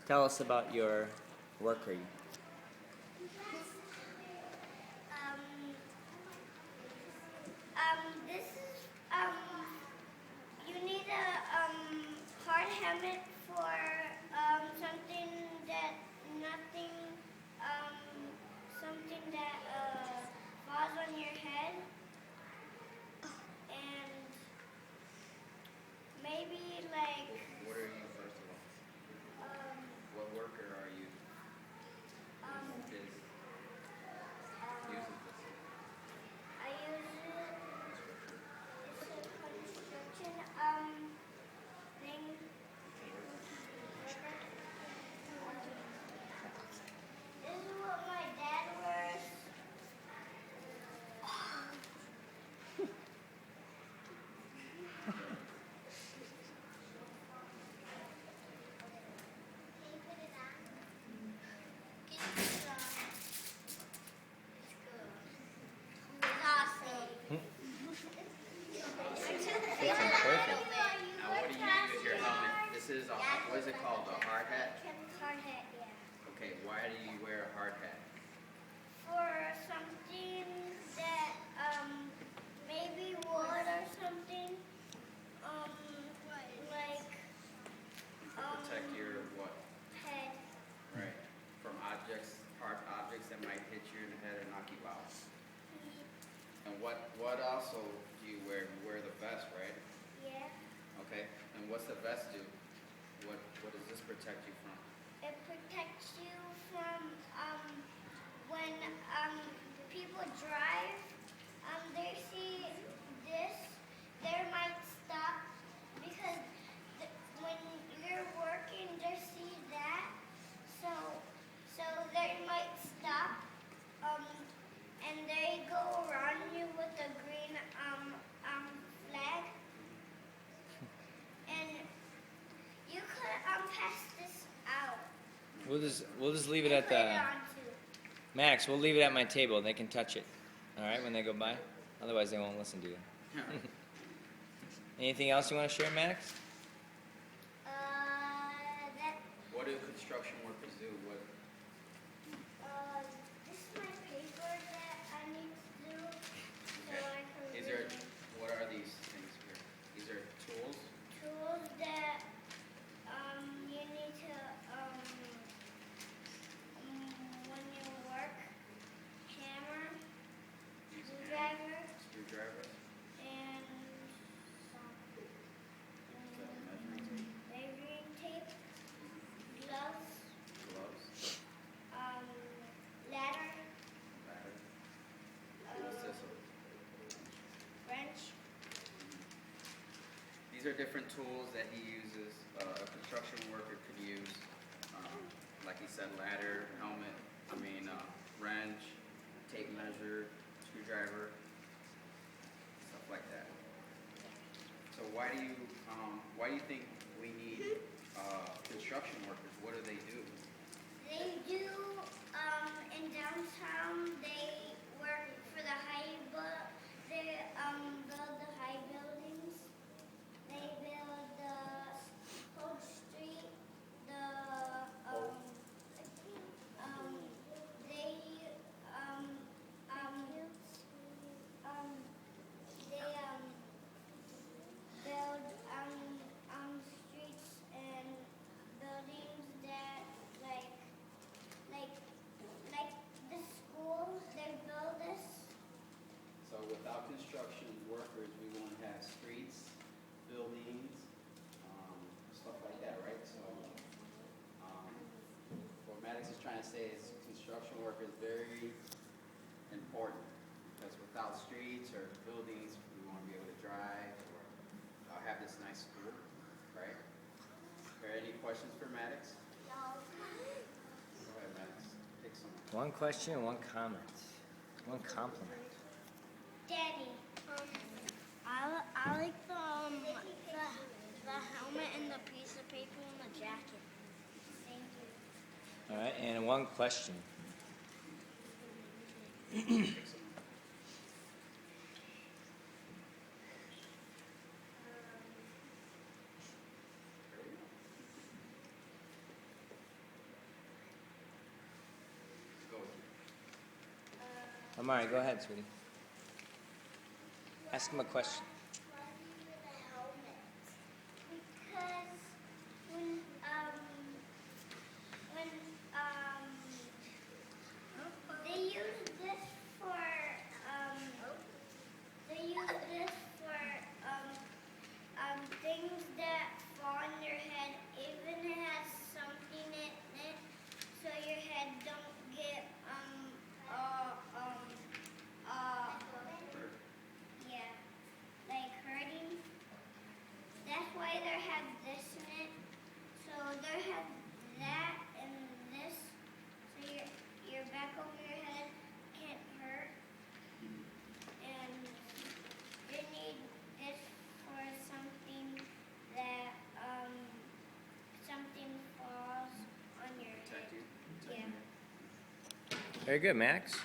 Tell us about your worker. This is you need a hard helmet for something that nothing something that falls on your head, and maybe like What are you, first of all? What worker are you? Is using this? I use it for construction thing. This is what my dad wears. Can you put it on? Can you put it on? It's good. It's awesome. Perfect. Now, what do you use with your helmet? This is a, what is it called? A hard hat? Hard hat, yeah. Okay, why do you wear a hard hat? For something that maybe wood or something. Like To protect your what? head. Right. From objects, hard objects that might hit you in the head and knock you out. And what also do you wear? You wear the vest, right? Yeah. Okay. And what's the vest do? What does this protect you from? It protects you from when people drive, they see this, they might stop because when you're working, they see that, so they might stop, and they go around you with a green flag, and you could pass this out. We'll just leave it at Put it the on too. Max. We'll leave it at my table. They can touch it. All right, when they go by. Otherwise, they won't listen to you. Anything else you want to share, Max? That What do construction workers do? What? this is my paper that I need to do, so I can These read are, what are these things here? These are tools? tools that you need to when you work, hammer, These screwdriver, screwdrivers? and Is that a measuring tape? measuring tape, gloves, Gloves? ladder, Ladder? What's this? wrench. These are different tools that he uses, a construction worker could use. Like he said, ladder, helmet, wrench, tape measure, screwdriver, stuff like that. So why do you think we need construction workers? What do they do? They do, in downtown, they work for the they build the high buildings. They build the whole street, the, they, build, streets and buildings that, like the school, they build this. So without construction workers, we won't have streets, buildings, stuff like that, right? So what Maddux is trying to say is construction work is very important because without streets or buildings, we won't be able to drive or have this nice school, right? Are there any questions for Maddux? No. Go ahead, Maddux. Pick someone. One question and one comment. One compliment. Daddy. I like the helmet and the piece of paper and the jacket. Thank you. All right, and one question. Pick someone. Amari, go ahead, sweetie. Ask him a question. Why do you wear the helmet? Because when they use this for things that fall on your head, even it has something in it, so your head don't get yeah, like hurting. That's why they have this in it. So they have that and this, so your back over your head can't hurt. And you need this for something that something falls on your Protect head. you. Yeah. Very good, Max.